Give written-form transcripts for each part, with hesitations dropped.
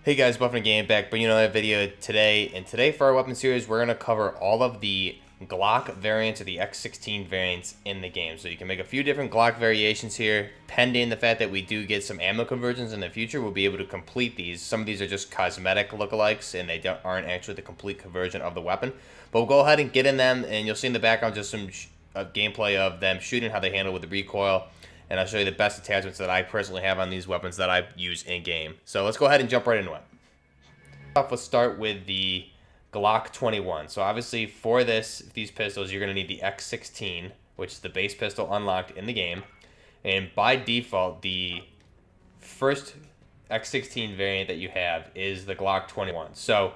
Hey guys, Buffin Game back, bringing you another video today. And today for our weapon series, we're going to cover all of the Glock variants or the X16 variants in the game. So you can make a few different Glock variations here, pending the fact that we do get some ammo conversions in the future. We'll be able to complete these. Some of these are just cosmetic lookalikes, and they aren't actually the complete conversion of the weapon. But we'll go ahead and get in them, and you'll see in the background just some gameplay of them shooting, how they handle with the recoil. And I'll show you the best attachments that I personally have on these weapons that I use in-game. So let's go ahead and jump right into it. Let's start with the Glock 21. So obviously for these pistols, you're going to need the X16, which is the base pistol unlocked in the game. And by default, the first X16 variant that you have is the Glock 21. So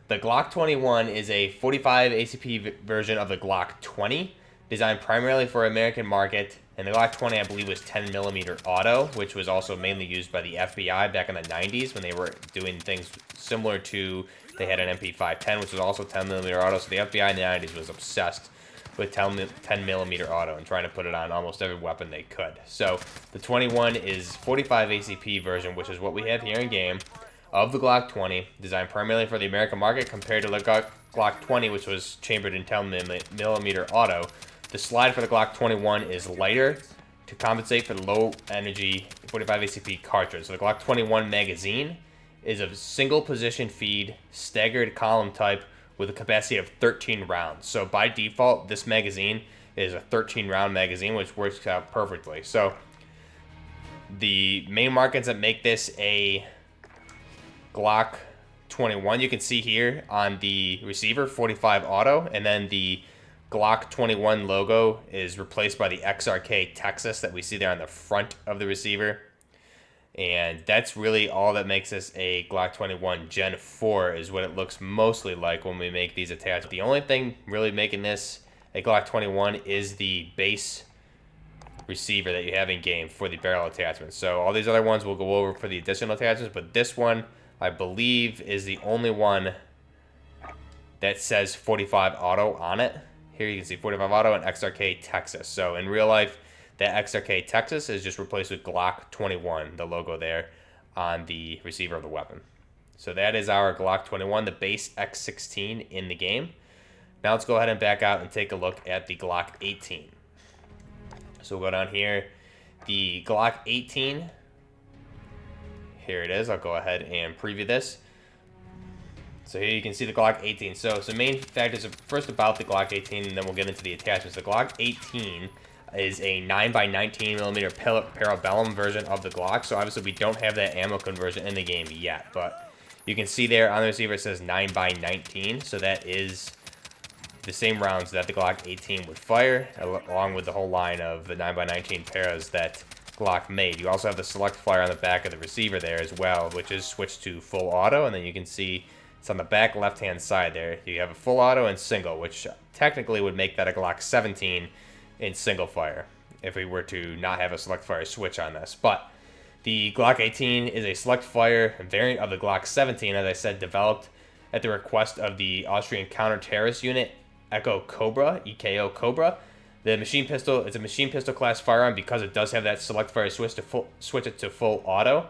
the Glock 21 is a 45 ACP version of the Glock 20, designed primarily for American market. And the Glock 20, I believe, was 10mm auto, which was also mainly used by the FBI back in the 90s when they were doing things similar to, they had an MP510, which was also 10mm auto. So the FBI in the 90s was obsessed with 10mm auto and trying to put it on almost every weapon they could. So the 21 is 45 ACP version, which is what we have here in game, of the Glock 20, designed primarily for the American market, compared to the Glock 20, which was chambered in 10mm auto. The slide for the Glock 21 is lighter to compensate for the low energy 45 ACP cartridge. So the Glock 21 magazine is a single position feed, staggered column type with a capacity of 13 rounds. So by default, this magazine is a 13 round magazine, which works out perfectly. So the main markings that make this a Glock 21, you can see here on the receiver, 45 auto, and then the Glock 21 logo is replaced by the XRK Texas that we see there on the front of the receiver. And that's really all that makes this a Glock 21 Gen 4, is what it looks mostly like when we make these attachments. The only thing really making this a Glock 21 is the base receiver that you have in game for the barrel attachments. So all these other ones we'll go over for the additional attachments, but this one, I believe, is the only one that says 45 auto on it. Here you can see 45 auto and XRK Texas. So in real life, that XRK Texas is just replaced with Glock 21, the logo there on the receiver of the weapon. So that is our Glock 21, the base X16 in the game. Now let's go ahead and back out and take a look at the Glock 18. So we'll go down here. The Glock 18, here it is. I'll go ahead and preview this. So here you can see the Glock 18. So some main factors first about the Glock 18, and then we'll get into the attachments. The Glock 18 is a 9x19mm parabellum version of the Glock. So obviously we don't have that ammo conversion in the game yet, but you can see there on the receiver it says 9x19. So that is the same rounds that the Glock 18 would fire, along with the whole line of the 9x19 paras that Glock made. You also have the select fire on the back of the receiver there as well, which is switched to full auto, and then you can see it's on the back left-hand side there. You have a full auto and single, which technically would make that a Glock 17 in single fire if we were to not have a select fire switch on this. But the Glock 18 is a select fire variant of the Glock 17, as I said, developed at the request of the Austrian counter-terrorist unit EKO Cobra. The machine pistol, it's a machine pistol class firearm because it does have that select fire switch to switch it to full auto.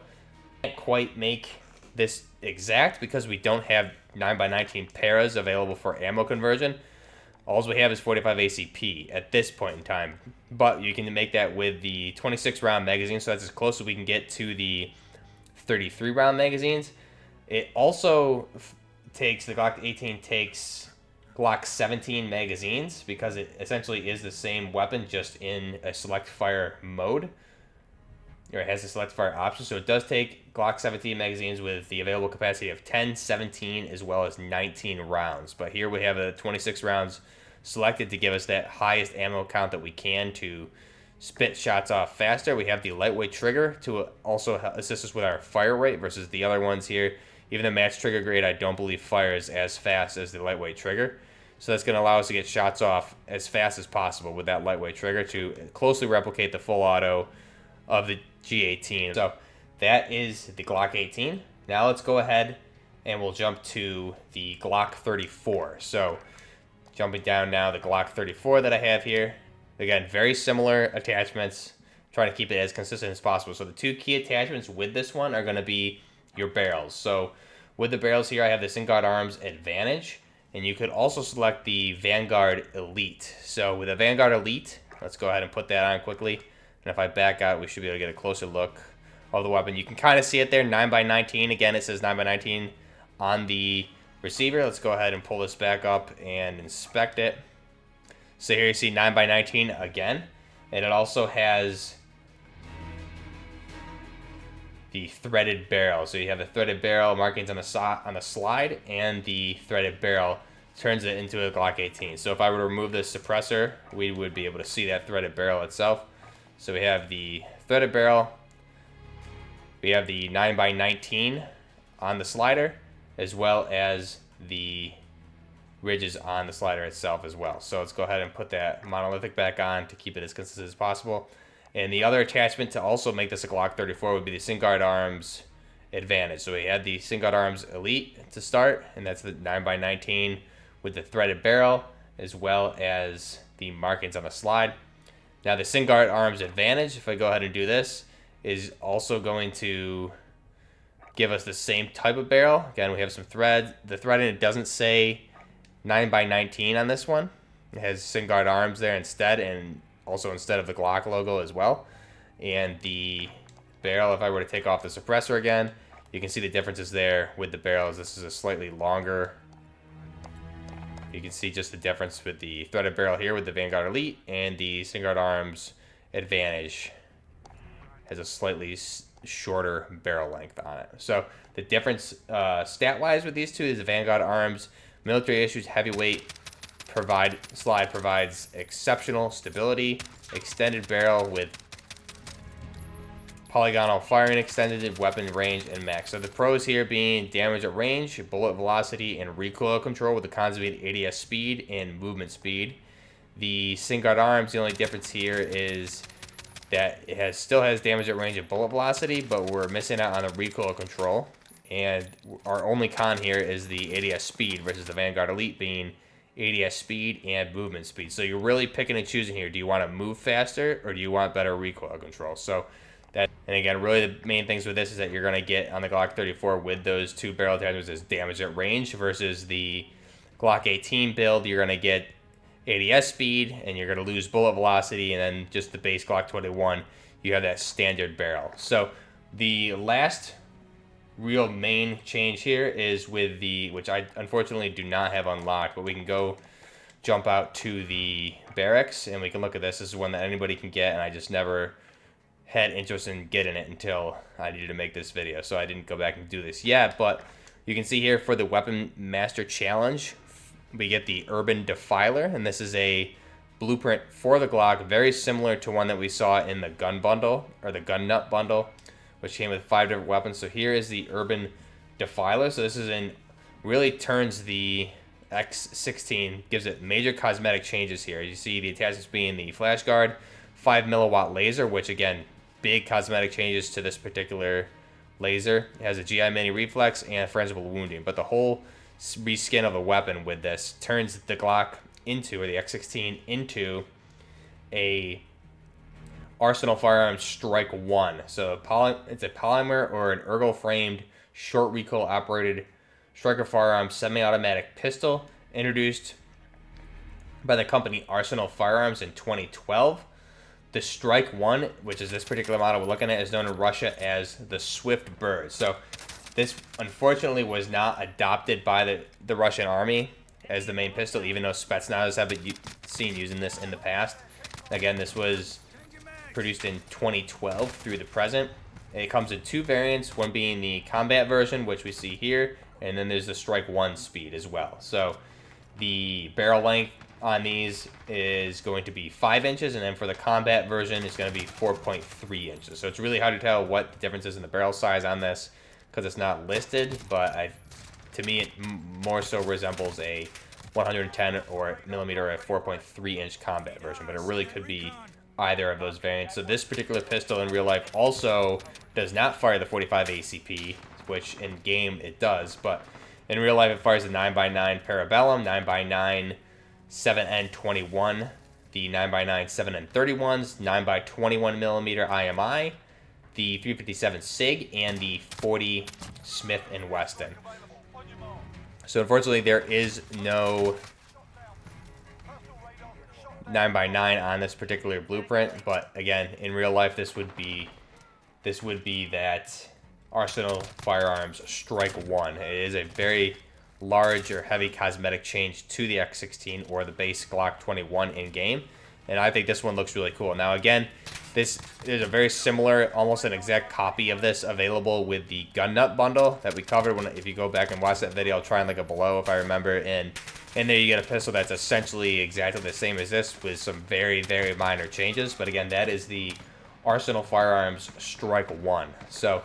Can't quite make this exact because we don't have 9x19 paras available for ammo conversion. All we have is 45 ACP at this point in time, but you can make that with the 26 round magazine, so that's as close as we can get to the 33 round magazines. It also takes, the Glock 18 takes Glock 17 magazines because it essentially is the same weapon, just in a select fire mode. Or it has a select fire option, so it does take Glock 17 magazines with the available capacity of 10, 17, as well as 19 rounds. But here we have a 26 rounds selected to give us that highest ammo count that we can to spit shots off faster. We have the lightweight trigger to also assist us with our fire rate versus the other ones here. Even the match trigger grade, I don't believe fires as fast as the lightweight trigger. So that's going to allow us to get shots off as fast as possible with that lightweight trigger to closely replicate the full auto of the G18. So that is the Glock 18. Now let's go ahead and we'll jump to the Glock 34. So jumping down now, the Glock 34 that I have here. Again, very similar attachments, trying to keep it as consistent as possible. So the two key attachments with this one are going to be your barrels. So with the barrels here, I have the Singuard Arms Advantage, and you could also select the Vanguard Elite. So with the Vanguard Elite, let's go ahead and put that on quickly. And if I back out, we should be able to get a closer look of the weapon. You can kind of see it there, 9x19. Again, it says 9x19 on the receiver. Let's go ahead and pull this back up and inspect it. So here you see 9x19 again, and it also has the threaded barrel. So you have the threaded barrel markings on the slide, and the threaded barrel turns it into a Glock 18. So if I were to remove the suppressor, we would be able to see that threaded barrel itself. So we have the threaded barrel, we have the 9x19 on the slider, as well as the ridges on the slider itself as well. So let's go ahead and put that monolithic back on to keep it as consistent as possible. And the other attachment to also make this a Glock 34 would be the Singuard Arms Advantage. So we had the Singuard Arms Elite to start, and that's the 9x19 with the threaded barrel, as well as the markings on the slide. Now the Singuard Arms Advantage, if I go ahead and do this, is also going to give us the same type of barrel. Again, we have some thread. The threading, it doesn't say 9x19 on this one. It has Singuard Arms there instead, and also instead of the Glock logo as well. And the barrel, if I were to take off the suppressor again, you can see the differences there with the barrels. This is a slightly longer. You can see just the difference with the threaded barrel here with the Vanguard Elite, and the Singuard Arms Advantage has a slightly shorter barrel length on it. So the difference stat-wise with these two is the Vanguard Arms military issues heavyweight slide provides exceptional stability, extended barrel with polygonal firing, extended weapon range, and max. So the pros here being damage at range, bullet velocity, and recoil control with the consummated ADS speed and movement speed. The Singuard Arms, the only difference here is that it still has damage at range and bullet velocity, but we're missing out on the recoil control. And our only con here is the ADS speed versus the Vanguard Elite being ADS speed and movement speed. So you're really picking and choosing here. Do you want to move faster, or do you want better recoil control? So that, and again, really the main things with this is that you're going to get on the Glock 34 with those two barrel attachments is damage at range versus the Glock 18 build. You're going to get ADS speed, and you're going to lose bullet velocity, and then just the base Glock 21, you have that standard barrel. So the last real main change here is with the, which I unfortunately do not have unlocked, but we can go jump out to the barracks, and we can look at this. This is one that anybody can get, and I just never had interest in getting it until I needed to make this video, so I didn't go back and do this yet. But you can see here for the Weapon Master Challenge, we get the Urban Defiler, and this is a blueprint for the Glock, very similar to one that we saw in the gun bundle, or the gun nut bundle, which came with 5 different weapons. So here is the Urban Defiler. So this is really turns the X16, gives it major cosmetic changes here. You see the attachments being the flash guard, 5 milliwatt laser, which again, big cosmetic changes to this particular laser. It has a GI mini reflex and frangible wounding, but the whole reskin of a weapon with this turns the Glock into, or the X16 into, a Arsenal Firearms Strike 1. So it's a polymer or an ergo-framed short recoil-operated striker firearm semi-automatic pistol introduced by the company Arsenal Firearms in 2012. The Strike 1, which is this particular model we're looking at, is known in Russia as the Swift Bird. So this, unfortunately, was not adopted by the Russian army as the main pistol, even though Spetsnaz have been seen using this in the past. Again, this was produced in 2012 through the present. It comes in 2 variants, one being the combat version, which we see here, and then there's the Strike 1 speed as well. So the barrel length on these is going to be 5 inches, and then for the combat version, it's going to be 4.3 inches. So it's really hard to tell what the difference is in the barrel size on this because it's not listed, but to me, it more so resembles a 110 or millimeter or a 4.3 inch combat version, but it really could be either of those variants. So this particular pistol in real life also does not fire the 45 ACP, which in game it does, but in real life it fires the 9x9 Parabellum, 9x9 7N21, the 9x9 7N31s, 9x21 millimeter IMI, the 357 SIG, and the 40 Smith & Wesson. So unfortunately, there is no 9x9 on this particular blueprint, but again, in real life, this would be that Arsenal Firearms Strike 1. It is a very large or heavy cosmetic change to the X16 or the base Glock 21 in game, and I think this one looks really cool. Now again, this is a very similar, almost an exact copy of this available with the gun nut bundle that we covered. If you go back and watch that video, I'll try and link it below if I remember. And there you get a pistol that's essentially exactly the same as this with some very, very minor changes. But again, that is the Arsenal Firearms Strike 1. So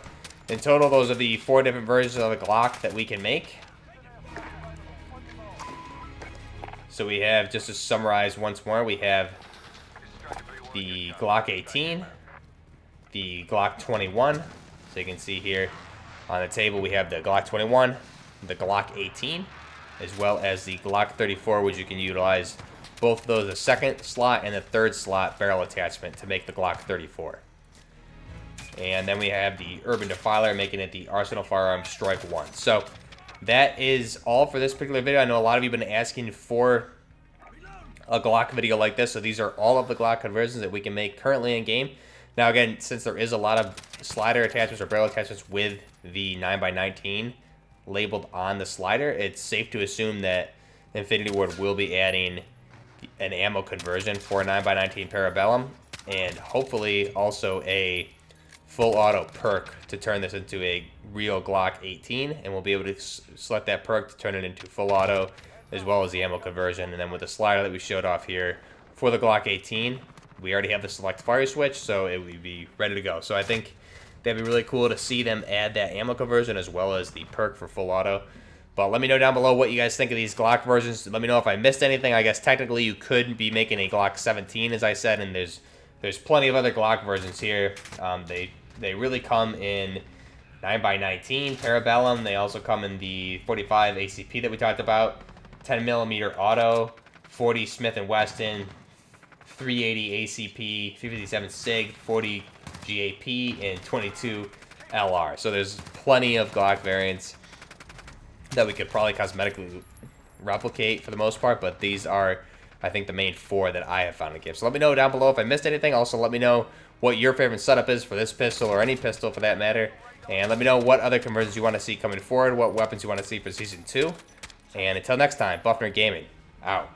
in total, those are the 4 different versions of the Glock that we can make. So we have, just to summarize once more, we have the Glock 18, the Glock 21. So you can see here on the table we have the Glock 21, the Glock 18, as well as the Glock 34, which you can utilize both of those, the second slot and the third slot barrel attachment to make the Glock 34. And then we have the Urban Defiler, making it the Arsenal Firearms Strike 1. So that is all for this particular video. I know a lot of you have been asking for a Glock video like this, so these are all of the Glock conversions that we can make currently in game. Now again, since there is a lot of slider attachments or barrel attachments with the 9x19 labeled on the slider, it's safe to assume that Infinity Ward will be adding an ammo conversion for a 9x19 Parabellum, and hopefully also a full auto perk to turn this into a real Glock 18, and we'll be able to select that perk to turn it into full auto, as well as the ammo conversion. And then with the slider that we showed off here for the Glock 18, we already have the select fire switch, so it would be ready to go. So I think that'd be really cool to see them add that ammo conversion as well as the perk for full auto. But let me know down below what you guys think of these Glock versions. Let me know if I missed anything. I guess technically you could be making a Glock 17, as I said, and there's plenty of other Glock versions here. They really come in 9x19 Parabellum. They also come in the 45 ACP that we talked about, 10mm auto, 40 Smith & Wesson, 380 ACP, 357 SIG, 40 GAP, and 22 LR. So there's plenty of Glock variants that we could probably cosmetically replicate for the most part, but these are, I think, the main 4 that I have found in game. So let me know down below if I missed anything. Also, let me know what your favorite setup is for this pistol, or any pistol for that matter. And let me know what other conversions you want to see coming forward, what weapons you want to see for Season 2. And until next time, Buffner Gaming, out.